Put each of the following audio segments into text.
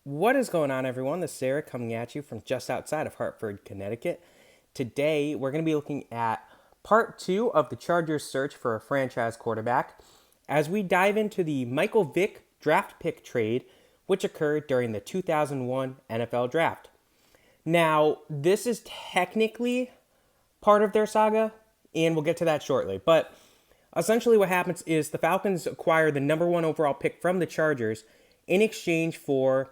What is going on, everyone? This is Sarah coming at you from just outside of Hartford, Connecticut. Today, we're going to be looking at part two of the Chargers' search for a franchise quarterback as we dive into the Michael Vick draft pick trade, which occurred during the 2001 NFL Draft. Now, this is technically part of their saga, and we'll get to that shortly. But essentially, what happens is the Falcons acquire the number one overall pick from the Chargers in exchange for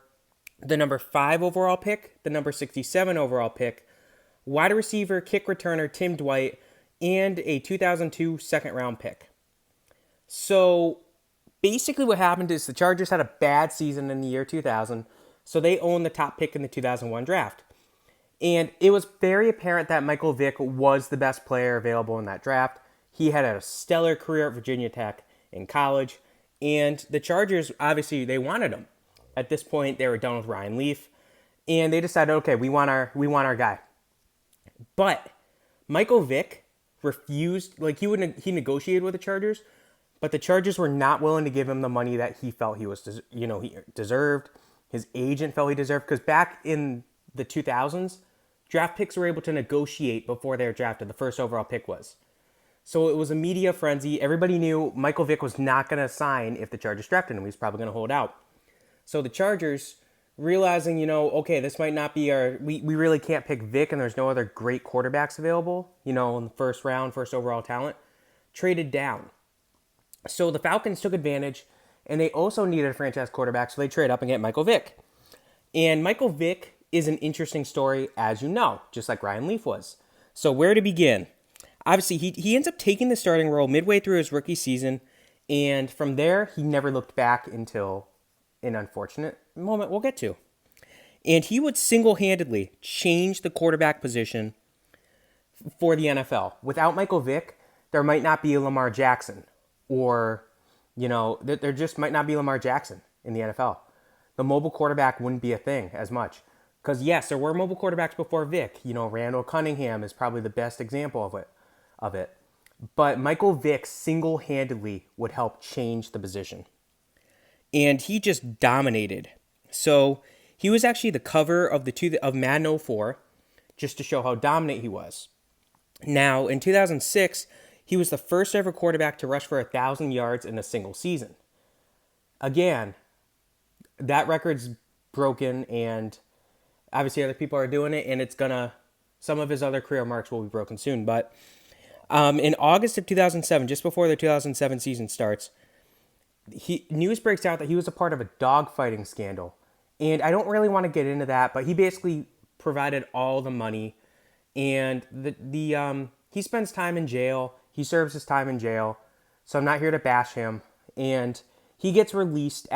the number 5 overall pick, the number 67 overall pick, wide receiver, kick returner Tim Dwight, and a 2002 second round pick. So basically what happened is the Chargers had a bad season in the year 2000, so they owned the top pick in the 2001 draft. And it was very apparent that Michael Vick was the best player available in that draft. He had a stellar career at Virginia Tech in college, and the Chargers, obviously, they wanted him. At this point, they were done with Ryan Leaf, and they decided, okay, we want our guy. But Michael Vick refused. He negotiated with the Chargers, but the Chargers were not willing to give him the money that he felt he deserved. His agent felt he deserved, because back in the 2000s, draft picks were able to negotiate before they were drafted. The first overall pick was. So it was a media frenzy. Everybody knew Michael Vick was not going to sign if the Chargers drafted him. He was probably going to hold out. So the Chargers, realizing, okay, this might not be we really can't pick Vick, and there's no other great quarterbacks available, in the first round, first overall talent, traded down. So the Falcons took advantage, and they also needed a franchise quarterback, so they trade up and get Michael Vick. And Michael Vick is an interesting story, as you know, just like Ryan Leaf was. So where to begin? Obviously, he ends up taking the starting role midway through his rookie season, and from there, he never looked back until an unfortunate moment we'll get to. And he would single-handedly change the quarterback position for the NFL. Without Michael Vick, there might not be a Lamar Jackson, or, there just might not be Lamar Jackson in the NFL. The mobile quarterback wouldn't be a thing as much. Because, yes, there were mobile quarterbacks before Vick. Randall Cunningham is probably the best example of it. But Michael Vick single-handedly would help change the position. And he just dominated. So he was actually the cover of Madden 04, just to show how dominant he was. Now, in 2006, he was the first ever quarterback to rush for 1,000 yards in a single season. Again, that record's broken, and obviously other people are doing it, and some of his other career marks will be broken soon. But in August of 2007, just before the 2007 season starts, news breaks out that he was a part of a dogfighting scandal. And I don't really want to get into that, but he basically provided all the money. And he spends time in jail. He serves his time in jail. So I'm not here to bash him. And he gets released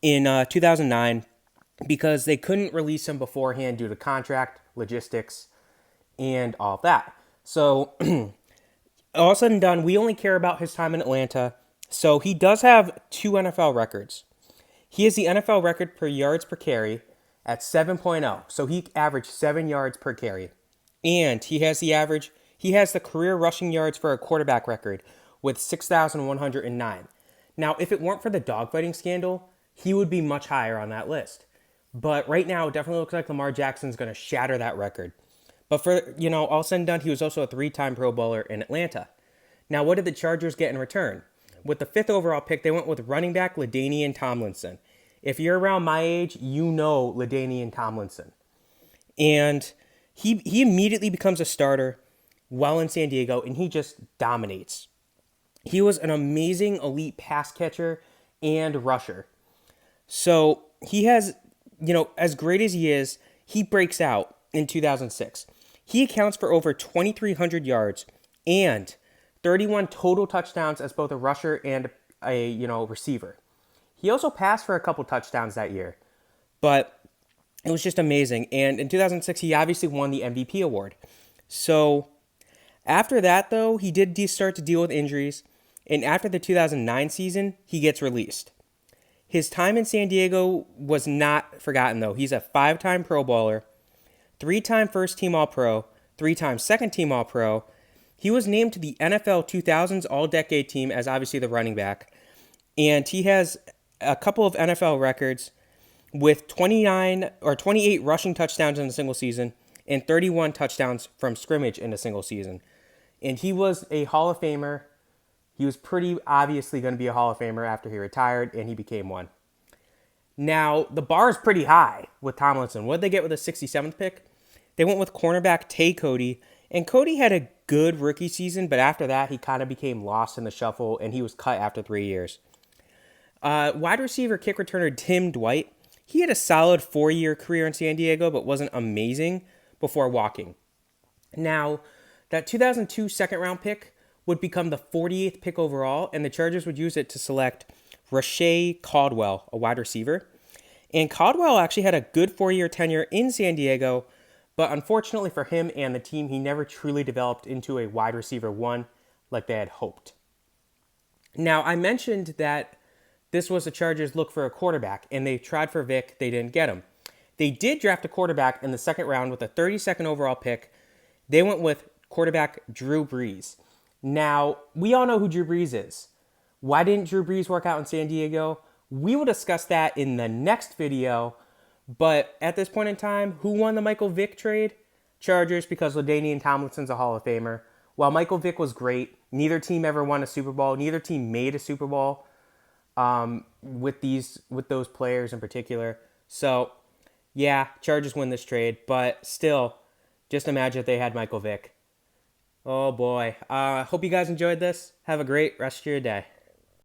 in 2009 because they couldn't release him beforehand due to contract, logistics, and all of that. So all said and done, we only care about his time in Atlanta. So he does have 2 NFL records. He has the NFL record per yards per carry at 7.0. So he averaged 7 yards per carry. And he has the career rushing yards for a quarterback record with 6,109. Now, if it weren't for the dogfighting scandal, he would be much higher on that list. But right now, it definitely looks like Lamar Jackson's going to shatter that record. But for, all said and done, he was also a 3-time Pro Bowler in Atlanta. Now, what did the Chargers get in return? With the 5th overall pick, they went with running back LaDainian Tomlinson. If you're around my age, you know LaDainian Tomlinson. And he immediately becomes a starter while in San Diego, and he just dominates. He was an amazing elite pass catcher and rusher. So he has, as great as he is, he breaks out in 2006. He accounts for over 2,300 yards and 31 total touchdowns as both a rusher and a receiver. He also passed for a couple touchdowns that year, but it was just amazing. And in 2006, he obviously won the MVP award. So after that, though, he did start to deal with injuries, and after the 2009 season, he gets released. His time in San Diego was not forgotten, though. He's a 5-time Pro Bowler, 3-time first-team All-Pro, 3-time second-team All-Pro. He was named to the NFL 2000s All-Decade team as obviously the running back. And he has a couple of NFL records with 28 rushing touchdowns in a single season and 31 touchdowns from scrimmage in a single season. And he was a Hall of Famer. He was pretty obviously going to be a Hall of Famer after he retired, and he became one. Now, the bar is pretty high with Tomlinson. What did they get with the 67th pick? They went with cornerback Tay Cody, and Cody had a good rookie season, but after that, he kind of became lost in the shuffle, and he was cut after 3 years. Wide receiver kick returner Tim Dwight, he had a solid 4-year career in San Diego, but wasn't amazing before walking. Now, that 2002 second-round pick would become the 48th pick overall, and the Chargers would use it to select Rashae Caldwell, a wide receiver. And Caldwell actually had a good 4-year tenure in San Diego, but unfortunately for him and the team, he never truly developed into a wide receiver one like they had hoped. Now, I mentioned that this was the Chargers' look for a quarterback, and they tried for Vick. They didn't get him. They did draft a quarterback in the second round with a 32nd overall pick. They went with quarterback Drew Brees. Now, we all know who Drew Brees is. Why didn't Drew Brees work out in San Diego? We will discuss that in the next video. But at this point in time, who won the Michael Vick trade? Chargers, because LaDainian Tomlinson's a Hall of Famer. While Michael Vick was great, neither team ever won a Super Bowl. Neither team made a Super Bowl with those players in particular. So, yeah, Chargers win this trade. But still, just imagine if they had Michael Vick. Oh, boy. Hope you guys enjoyed this. Have a great rest of your day.